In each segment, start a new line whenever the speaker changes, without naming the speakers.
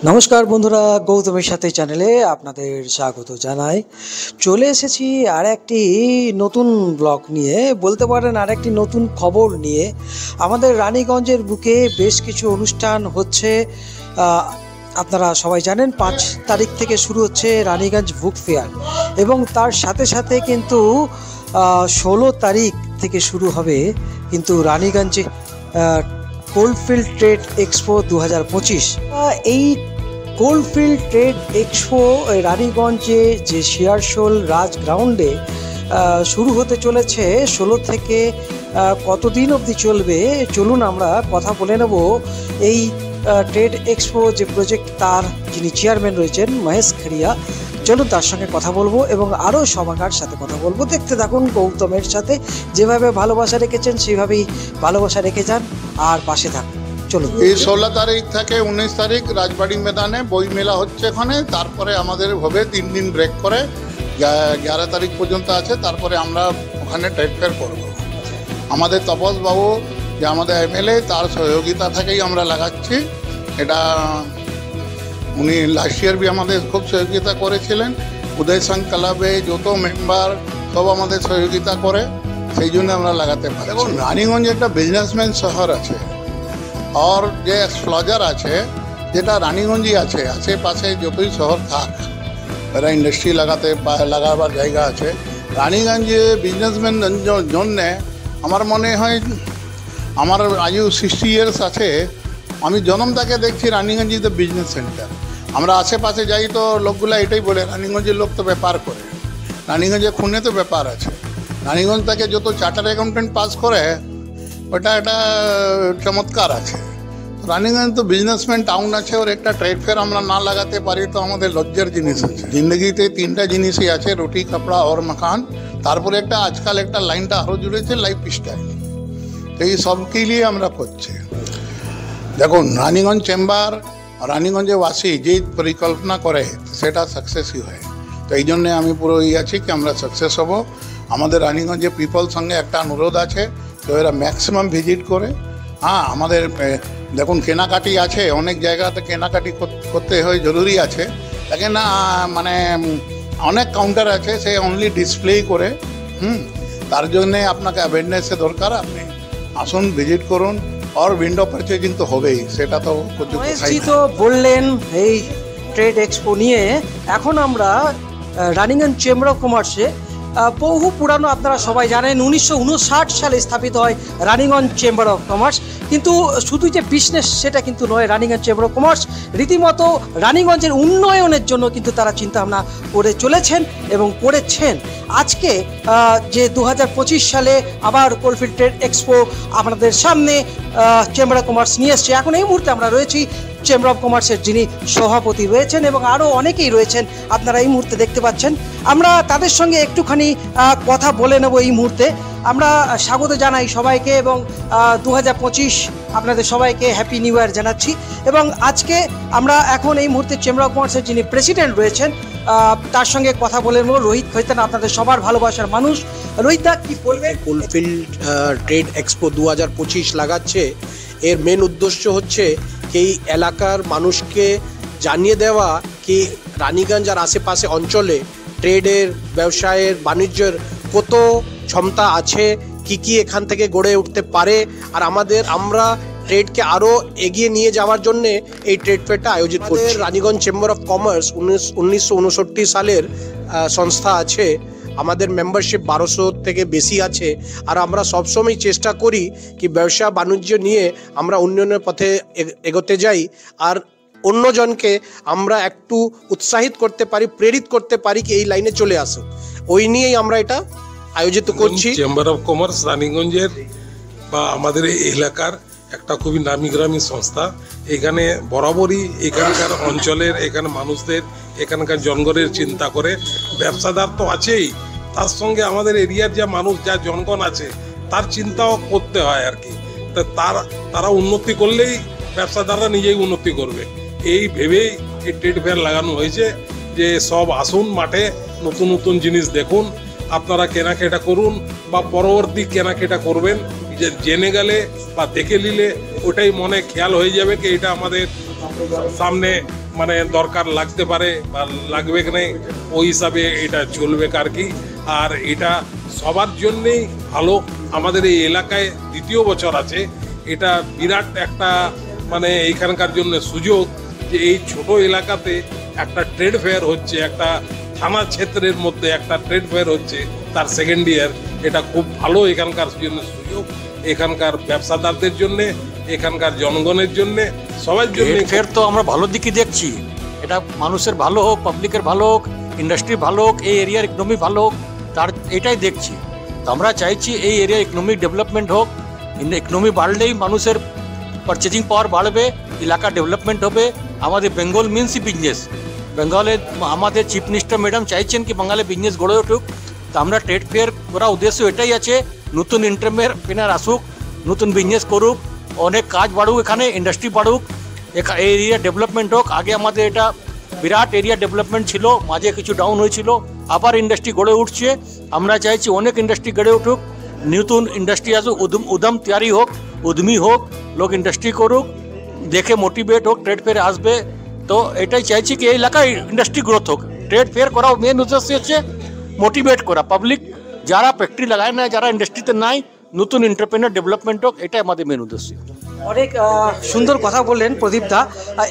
নমস্কার বন্ধুরা, গৌতমের সাথে চ্যানেলে আপনাদের স্বাগত জানাই। চলে এসেছি আর একটি নতুন ব্লগ নিয়ে, বলতে পারেন আর একটি নতুন খবর নিয়ে। আমাদের রানীগঞ্জের বুকে বেশ কিছু অনুষ্ঠান হচ্ছে। আপনারা সবাই জানেন 5 তারিখ থেকে শুরু হচ্ছে রানীগঞ্জ বুক ফেয়ার, এবং তার সাথে সাথে কিন্তু 16 তারিখ থেকে শুরু হবে কিন্তু রানীগঞ্জে কোলফিল্ড ট্রেড এক্সপো 2025। এই কোলফিল্ড ট্রেড এক্সপো রানীগঞ্জে যে শেয়ারশোল রাজ গ্রাউন্ডে শুরু হতে চলেছে 16 থেকে কতদিন অবধি চলবে, চলুন আমরা কথা বলে নেব এই ট্রেড এক্সপো যে প্রজেক্ট তার যিনি চেয়ারম্যান রয়েছেন মহেশ খেড়িয়া। চলুন তার সঙ্গে কথা বলবো এবং আরও সবাইকার সাথে কথা বলবো। দেখতে থাকুন গৌতমের সাথে, যেভাবে ভালোবাসা রেখেছেন সেইভাবেই ভালোবাসা রেখে যান আর পাশে থাকুন। চলুন।
এই 16 তারিখ থেকে 19 তারিখ রাজবাড়ি ময়দানে বই মেলা হচ্ছে এখানে। তারপরে আমাদের হবে 3 দিন ব্রেক করে 11 তারিখ পর্যন্ত আছে। তারপরে আমরা ওখানে ট্রেড ফেয়ার করব। আমাদের তপস বাবু যে আমাদের এমএলএ, তার সহযোগিতা থেকেই আমরা লাগাচ্ছি এটা। উনি লাস্ট ইয়ার বি আমাদের খুব সহযোগিতা করেছিলেন। উদয় সংঘ ক্লাবে যত মেম্বার সব আমাদের সহযোগিতা করে, সেই জন্য আমরা লাগাতে পারি। দেখুন, রানীগঞ্জ একটা বিজনেসম্যান শহর আছে, আর যে এক্সপ্লোজার আছে যেটা রানীগঞ্জই আছে, আশেপাশে যতই শহর থাক এরা ইন্ডাস্ট্রি লাগাবার জায়গা আছে। রানীগঞ্জে বিজনেসম্যান জন্যে আমার মনে হয়, আমার আজও 60 ইয়ার্স আছে, আমি জন্ম থেকে দেখছি Raniganj is the business centre. আমরা আশেপাশে যাই তো লোকগুলো এটাই বলে, রানীগঞ্জের লোক তো ব্যাপার করে, রানীগঞ্জে খুনে তো ব্যাপার আছে। রানীগঞ্জ থেকে যত চার্টার অ্যাকাউন্টেন্ট পাস করে ওটা একটা চমৎকার আছে। রানীগঞ্জ তো বিজনেসম্যান টাউন আছে, ওর একটা ট্রেড ফেয়ার আমরা না লাগাতে পারি তো আমাদের লজ্জার জিনিস আছে। জিন্দগিতে 3টা জিনিসই আছে, রুটি কাপড়া और मकान। তারপরে একটা আজকাল একটা লাইনটা আরও জুড়েছে, লাইফ স্টাইল। তো এই সবকে নিয়ে আমরা করছি। দেখুন, রানীগঞ্জ চেম্বার রানীগঞ্জে বাসী যে পরিকল্পনা করে সেটা সাকসেসই হয়। তো এই জন্যে আমি পুরো আছি কি আমরা সাকসেস হব। আমাদের রানীগঞ্জে পিপল সঙ্গে একটা অনুরোধ আছে, তো এরা ম্যাক্সিমাম ভিজিট করে। হ্যাঁ, আমাদের দেখুন কেনাকাটি আছে, অনেক জায়গাতে কেনাকাটি করতে হয়, জরুরি আছে। দেখেন না, মানে অনেক কাউন্টার আছে, সে অনলি ডিসপ্লেই করে। তার জন্যে আপনাকে অ্যাওয়ারনেসের দরকার। আপনি আসুন, ভিজিট করুন, আর উইন্ডো পারচেজিং তো হবেই, সেটা তো
মহেশজি তো বললেন এই ট্রেড এক্সপো নিয়ে। এখন আমরা রানীগঞ্জ চেম্বার অফ কমার্সে, বহু পুরানো, আপনারা সবাই জানেন 1959 সালে স্থাপিত হয় রানীগঞ্জ চেম্বার অফ কমার্স। কিন্তু শুধু যে বিজনেস সেটা কিন্তু নয়, রানীগঞ্জ চেম্বার অফ কমার্স রীতিমতো রানীগঞ্জের উন্নয়নের জন্য কিন্তু তারা চিন্তাভাবনা করে চলেছেন এবং করেছেন। আজকে যে 2025 সালে আবার কোলফিল্ড ট্রেড এক্সপো আপনাদের সামনে চেম্বার অফ কমার্স নিয়ে এসছে। এখন এই মুহূর্তে আমরা রয়েছি চেম্বার অফ কমার্সের যিনি সভাপতি রয়েছেন এবং আরও অনেকেই রয়েছেন, আপনারা এই মুহূর্তে দেখতে পাচ্ছেন। আমরা তাদের সঙ্গে একটুখানি কথা বলে নেব এই মুহূর্তে। আমরা স্বাগত জানাই সবাইকে এবং 2025 আপনাদের সবাইকে হ্যাপি নিউ ইয়ার জানাচ্ছি। এবং আজকে আমরা এখন এই মুহূর্তে চেম্বার অফ কমার্সের যিনি প্রেসিডেন্ট রয়েছেন তার সঙ্গে কথা বলে নেব, রোহিত খৈতান, আপনাদের সবার ভালোবাসার মানুষ। রোহিতদা, কি বলবেন?
কোলফিল্ড ট্রেড এক্সপো 2025 লাগাচ্ছে, এর মেন উদ্দেশ্য হচ্ছে এই এলাকার মানুষকে জানিয়ে দেওয়া কি রানীগঞ্জ আর আশেপাশে অঞ্চলে ট্রেডের, ব্যবসায়ের, বাণিজ্যের কত ক্ষমতা আছে, কি এখান থেকে গড়ে উঠতে পারে, আর আমরা ট্রেডকে আরও এগিয়ে নিয়ে যাওয়ার জন্যে এই ট্রেড ফেয়ারটা আয়োজিত করছি। রানীগঞ্জ চেম্বার অফ কমার্স 1959 সালের সংস্থা আছে। আমাদের মেম্বারশিপ 1200 থেকে বেশি আছে। আর আমরা সবসময় চেষ্টা করি কি ব্যবসা বাণিজ্য নিয়ে আমরা উন্নয়নের পথে এগোতে যাই, আর অন্যজনকে আমরা একটু উৎসাহিত করতে পারি, প্রেরিত করতে পারি কি এই লাইনে চলে আসুক। ওই নিয়েই আমরা এটা আয়োজিত করছি।
চেম্বার অফ কমার্স রানীগঞ্জের বা আমাদের এই এলাকার একটা খুবই নামি গ্রামী সংস্থা। এখানে বরাবরই এখানকার অঞ্চলের, এখানে মানুষদের, এখানকার জনগণের চিন্তা করে। ব্যবসাদার তো আছেই, তার সঙ্গে আমাদের এরিয়ার যা মানুষ, যা জনগণ আছে তার চিন্তাও করতে হয় আর কি। তা তারা উন্নতি করলেই ব্যবসাদাররা নিজেই উন্নতি করবে, এই ভেবেই এই ট্রেড ফেয়ার লাগানো হয়েছে যে সব আসুন মাঠে, নতুন নতুন জিনিস দেখুন, আপনারা কেনাকাটা করুন বা পরবর্তী কেনাকাটা করবেন। যে জেনে গেলে বা দেখে নিলে ওটাই মনে খেয়াল হয়ে যাবে কি এটা আমাদের সামনে মানে দরকার লাগতে পারে বা লাগবে কি নেই ওই হিসাবে এটা চলবে আর কি। আর এটা সবার জন্যেই ভালো। আমাদের এই এলাকায় দ্বিতীয় বছর আছে, এটা বিরাট একটা মানে এইখানকার জন্য সুযোগ যে এই ছোট এলাকাতে একটা ট্রেড ফেয়ার হচ্ছে, একটা থানা ক্ষেত্রের মধ্যে একটা ট্রেড ফেয়ার হচ্ছে তার সেকেন্ড ইয়ার। এটা খুব ভালো এখানকার জন্য সুযোগ, এখানকার ব্যবসাদারদের জন্য, এখানকার জনগণের জন্য, সবার জন্য।
ফের তো আমরা ভালো দিকই দেখছি, এটা মানুষের ভালো হোক, পাবলিকের ভালো হোক, ইন্ডাস্ট্রি ভালো হোক, এই এরিয়ার ইকোনমি ভালো হোক, তার এটাই দেখছি। তো আমরা চাইছি এই এরিয়া ইকোনমিক ডেভেলপমেন্ট হোক। ইকোনমি বাড়লেই মানুষের পারচেজিং পাওয়ার বাড়বে, এলাকা ডেভেলপমেন্ট হবে। আমাদের বেঙ্গল মিন্সই বিজনেস। বেঙ্গলে আমাদের চিফ মিনিস্টার ম্যাডাম চাইছেন কি বাঙালি বিজনেস গড়ে উঠুক। তো আমরা ট্রেড ফেয়ার করার উদ্দেশ্য এটাই আছে, নতুন এন্টারপ্রেনার আসুক, নতুন বিজনেস করুক, অনেক কাজ বাড়ুক, এখানে ইন্ডাস্ট্রি বাড়ুক, এরিয়া ডেভেলপমেন্ট হোক। আগে আমাদের এটা বিরাট এরিয়া ডেভেলপমেন্ট ছিল, মাঝে কিছু ডাউন হয়েছিল, আবার ইন্ডাস্ট্রি গড়ে উঠছে। আমরা চাইছি অনেক ইন্ডাস্ট্রি গড়ে উঠুক, নতুন ইন্ডাস্ট্রি আসুক, উদ্যম তৈরি হোক, উদ্যমী হোক, লোক ইন্ডাস্ট্রি করুক, দেখে মোটিভেট হোক, ট্রেড ফেয়ার আসবে। তো এটাই চাইছি কি এই এলাকায় ইন্ডাস্ট্রি গ্রোথ হোক। ট্রেড ফেয়ার করা মেন উদ্দেশ্য হচ্ছে মোটিভেট করা পাবলিক, যারা ফ্যাক্টরি লাগায় না, যারা ইন্ডাস্ট্রিতে নাই, নতুন এন্টারপ্রেনার ডেভেলপমেন্ট হোক, এটাই আমাদের মেন উদ্দেশ্য।
অনেক সুন্দর কথা বললেন প্রদীপ দা।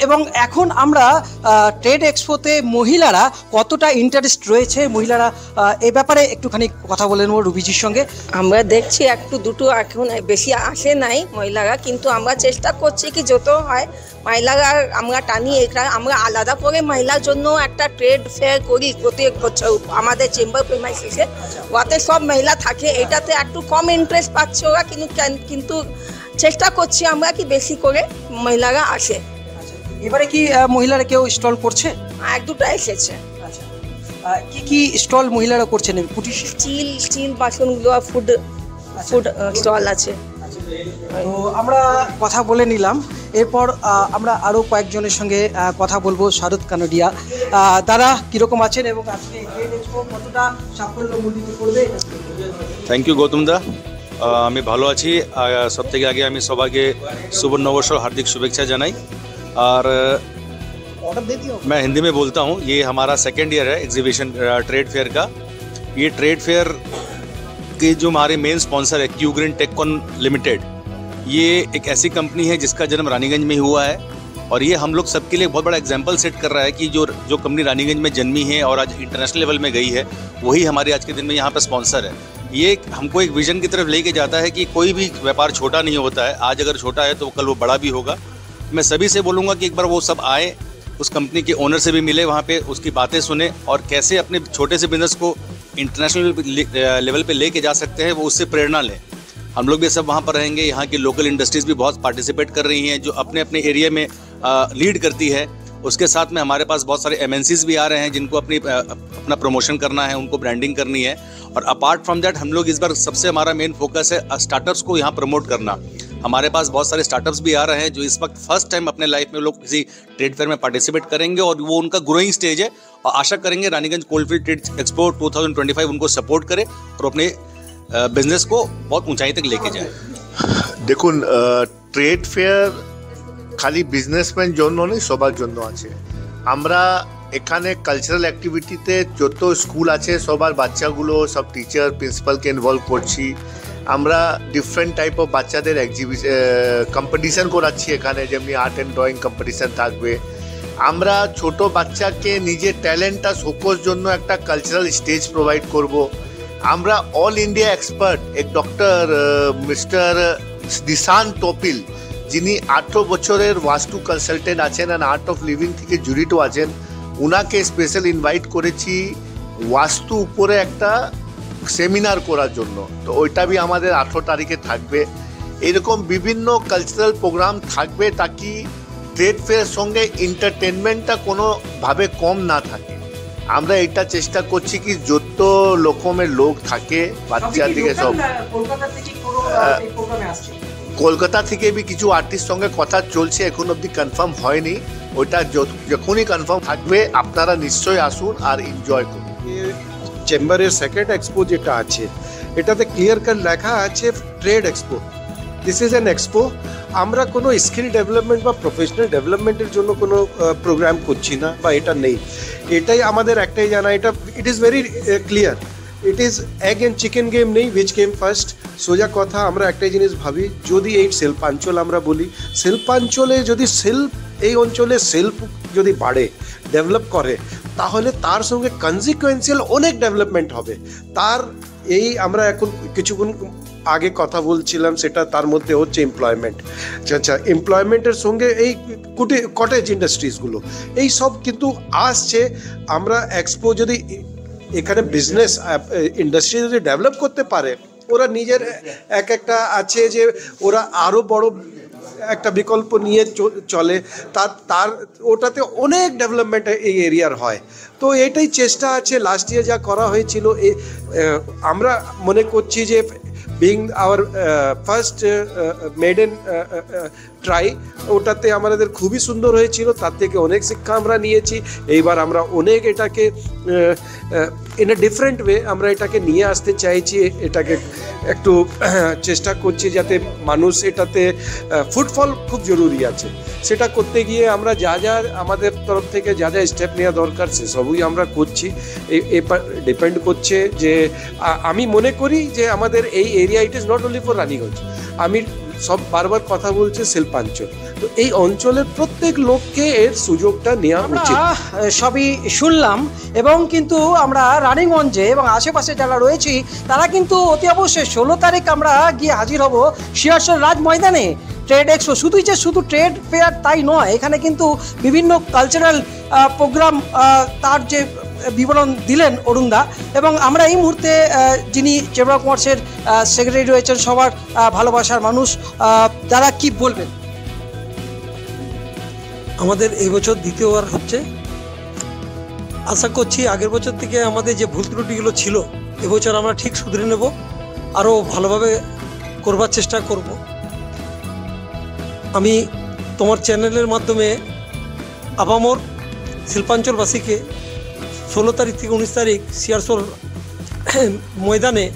এবং এখন আমরা ট্রেড এক্সপোতে মহিলারা কতটা ইন্টারেস্ট রয়েছে, মহিলারা এই ব্যাপারে একটুখানি কথা বলে নেব রুবিজির সঙ্গে।
আমরা দেখছি একটু দুটো এখন বেশি আসে নাই মহিলারা, কিন্তু আমরা চেষ্টা করছি কি যত হয় মহিলারা আমরা টানি। আমরা আলাদা করে মহিলার জন্য একটা ট্রেড ফেয়ার করি প্রত্যেক বছর আমাদের চেম্বার প্রেমাইসিসে, ওতে সব মহিলা থাকে। এটাতে একটু কম ইন্টারেস্ট পাচ্ছে ওরা, কিন্তু চেষ্টা করছি আমরা কি বেশি করে মহিলারা আসে।
এবারে কি মহিলারা কেউ স্টল করছে?
এক দুটো এসেছে।
আচ্ছা, কি কি স্টল মহিলারা করছেন? কুটির
স্টিল বাসনগুলো, ফুড স্টল আছে।
তো আমরা কথা বলে নিলাম, এরপর আমরা আরও কয়েকজনের সঙ্গে কথা বলবো। শারদ কানোডিয়া, তারা কীরকম আছেন এবং আজকে ট্রেড এক্সপো কতটা সাফল্যমণ্ডিত করবে?
থ্যাংক ইউ গৌতম দা, আমি ভালো আছি। সব থেকে আগে আমি সবাইকে শুভ নববর্ষর हार्दिक शुभेच्छा জানাই। और मैं हिंदी में बोलता हूँ, ये हमारा सेकेंड ईयर है एग्जीबिशन ट्रेड फेयर का। ये ट्रेड फेयर के जो हमारे मेन स्पॉन्सर है क्यू ग्रीन टेक्कॉन लिमिटेड, ये एक ऐसी कंपनी है जिसका जन्म रानीगंज में हुआ है, और ये हम लोग सबके लिए बहुत बड़ा एग्जाम्पल सेट कर रहा है कि जो कंपनी रानीगंज में जन्मी है और आज इंटरनेशनल लेवल में गई है, वही हमारे आज के दिन में यहाँ पर स्पॉन्सर है। ये हमको एक विजन की तरफ लेके जाता है कि कोई भी व्यापार छोटा नहीं होता है। आज अगर छोटा है तो कल वो बड़ा भी होगा। मैं सभी से बोलूँगा कि एक बार वो सब आए, उस कंपनी के ओनर से भी मिले, वहाँ पे उसकी बातें सुने, और कैसे अपने छोटे से बिजनेस को इंटरनेशनल लेवल पे लेके जा सकते हैं वो उससे प्रेरणा लें। हम लोग भी सब वहाँ पर रहेंगे। यहाँ की लोकल इंडस्ट्रीज़ भी बहुत पार्टिसिपेट कर रही हैं, जो अपने अपने एरिया में लीड करती है। उसके साथ में हमारे पास बहुत सारे MNCs भी आ रहे हैं जिनको अपना प्रमोशन करना है, उनको ब्रांडिंग करनी है। और अपार्ट फ्रॉम दैट हम लोग इस बार सबसे हमारा मेन फोकस है स्टार्टअप्स को यहाँ प्रमोट करना। हमारे पास बहुत सारे स्टार्टअप्स भी आ रहे हैं जो इस वक्त फर्स्ट टाइम अपने लाइफ में लोग किसी ट्रेड फेयर में पार्टिसिपेट करेंगे, और वो उनका ग्रोइंग स्टेज है। और आशा करेंगे रानीगंज कोलफील्ड ट्रेड एक्सपो 2025 उनको सपोर्ट करे और अपने बिजनेस को बहुत ऊंचाई तक लेके जाए।
দেখুন, ট্রেড ফেয়ার খালি বিজনেসম্যান জন্য নেই, সবার জন্য আছে। আমরা এখানে কালচারাল অ্যাক্টিভিটিতে যত স্কুল আছে সবার বাচ্চাগুলো, সব টিচার প্রিন্সিপালকে ইনভলভ করছি। আমরা ডিফারেন্ট টাইপ অফ বাচ্চাদের কম্পিটিশান করাচ্ছি এখানে, যেমনি আর্ট অ্যান্ড ড্রয়িং কম্পিটিশান থাকবে। আমরা ছোট বাচ্চাকে নিজের ট্যালেন্টটা শোকোর জন্য একটা কালচারাল স্টেজ প্রোভাইড করব। আমরা অল ইন্ডিয়া এক্সপার্ট এক ডক্টর মিস্টার দিশান তোপিল, যিনি 18 বছরের বাস্তু কনসালটেন্ট আছেন আর আর্ট অফ লিভিং থেকে জড়িত আছেন, ওনাকে স্পেশাল ইনভাইট করেছি বাস্তু উপরে একটা সেমিনার করার জন্য। তো ওইটা বি আমাদের 18 তারিখে থাকবে। এরকম বিভিন্ন কালচারাল প্রোগ্রাম থাকবে তাকি ট্রেড ফেয়ার সঙ্গে এন্টারটেনমেন্টটা কোনোভাবে কম না থাকে। আমরা এটা চেষ্টা করছি কি যত রকমের লোক থাকে, বাচ্চা থেকে সব। কলকাতা থেকে বি কিছু আর্টিস্ট সঙ্গে কথা চলছে, এখন অবধি কনফার্ম হয়নি। ওইটা যখনই কনফার্ম থাকবে আপনারা নিশ্চয়ই আসুন আর এনজয় করুন।
চেম্বারের সেকেন্ড এক্সপো যেটা আছে, এটাতে ক্লিয়ার কাট লেখা আছে trade expo. This is an expo. আমরা কোনো স্কিল ডেভেলপমেন্ট বা প্রফেশনাল ডেভেলপমেন্টের জন্য কোনো প্রোগ্রাম করছি না বা এটা নেই। এটাই আমাদের একটাই জানা, এটা it is very clear, it is egg and chicken game নেই, হুইচ গেম ফার্স্ট। সোজা কথা, আমরা একটাই জিনিস ভাবি, যদি এই শিল্পাঞ্চল আমরা বলি, শিল্পাঞ্চলে যদি এই অঞ্চলে শিল্প যদি বাড়ে, ডেভেলপ করে, তাহলে তার সঙ্গে কনসিকুয়েন্সিয়াল অনেক ডেভেলপমেন্ট হবে। তার এই আমরা এখন কিছুক্ষণ আগে কথা বলছিলাম, সেটা তার মধ্যে হচ্ছে এমপ্লয়মেন্ট। আচ্ছা, এমপ্লয়মেন্টের সঙ্গে এই কটেজ ইন্ডাস্ট্রিজগুলো এই সব কিন্তু আসছে। আমরা এক্সপো যদি এখানে বিজনেস ইন্ডাস্ট্রি যদি ডেভেলপ করতে পারে, ওরা নিজের একটা আছে যে ওরা আরও বড় একটা বিকল্প নিয়ে চলে, তার ওটাতে অনেক ডেভেলপমেন্ট এই এরিয়ার হয়। তো এটাই চেষ্টা আছে, লাস্ট ইয়ার যা করা হয়েছিল, আমরা মনে করছি যে being our first maiden try, ওটাতে আমাদের খুবই সুন্দর হয়েছিল, তার থেকে অনেক শিক্ষা আমরা নিয়েছি। এইবার আমরা অনেক এটাকে ইন এ ডিফারেন্ট ওয়ে আমরা এটাকে নিয়ে আসতে চাইছি, এটাকে একটু চেষ্টা করছি যাতে মানুষ এটাতে ফুটফল খুব জরুরি আছে। সেটা করতে গিয়ে আমরা যা যা আমাদের তরফ থেকে যা যা স্টেপ নেওয়া দরকার সেসবই আমরা করছি। ডিপেন্ড করছে যে আমি মনে করি যে আমাদের এই area, it is not only for Raniganj, আমি সব বারবার কথা বলছি শিল্পাঞ্চল, তো এই অঞ্চলের প্রত্যেক লোককে এর সুযোগটা নেওয়া উচিত।
সবই শুনলাম, এবং কিন্তু আমরা রানীগঞ্জে এবং আশেপাশে যারা রয়েছি তারা কিন্তু অতি অবশ্যই 16 তারিখ আমরা গিয়ে হাজির হব শিয়ারশোল রাজ ময়দানে। ট্রেড এক্সপো শুধু ট্রেড ফেয়ার তাই নয়, এখানে কিন্তু বিভিন্ন কালচারাল প্রোগ্রাম, তার যে বিবরণ দিলেন অরুণদা, এবং আমরা এই মুহূর্তে যিনি চেম্বার অফ কমার্সের সেক্রেটারি রয়েছেন, সবার ভালোবাসার মানুষ, তারা কি বলবেন?
আমাদের এই বছর দ্বিতীয়বার হচ্ছে, আশা করছি আগের বছর থেকে আমাদের যে ভুল ত্রুটিগুলো ছিল এবছর আমরা ঠিক শুধরে নেব, আরও ভালোভাবে করবার চেষ্টা করব। আমি তোমার চ্যানেলের মাধ্যমে আপামর শিল্পাঞ্চলবাসীকে 16 তারিখ থেকে 19 তারিখ শিয়ারশোল ময়দানে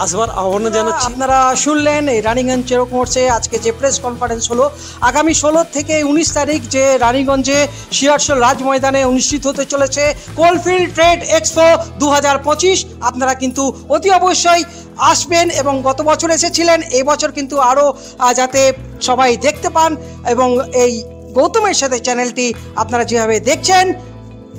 আসবার আহ্বান জানাচ্ছি।
আপনারা শুনলেন এই রানীগঞ্জ চেম্বার অফ কমার্সে আজকে যে প্রেস কনফারেন্স হলো, আগামী 16 থেকে 19 তারিখ যে রানীগঞ্জে শিয়ারশোল রাজ ময়দানে অনুষ্ঠিত হতে চলেছে কোলফিল্ড ট্রেড এক্সপো 2025। আপনারা কিন্তু অতি অবশ্যই আসবেন, এবং গত বছর এসেছিলেন, এই বছর কিন্তু আরও যাতে সবাই দেখতে পান, এবং এই গৌতমের সাথে চ্যানেলটি আপনারা যেভাবে দেখছেন,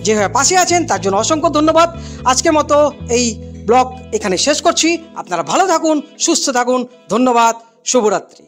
যেভাবে পাশে আছেন, তার জন্য অসংখ্য ধন্যবাদ। আজকের মতো এই ব্লগ এখানে শেষ করছি। আপনারা ভালো থাকুন, সুস্থ থাকুন, ধন্যবাদ, শুভরাত্রি।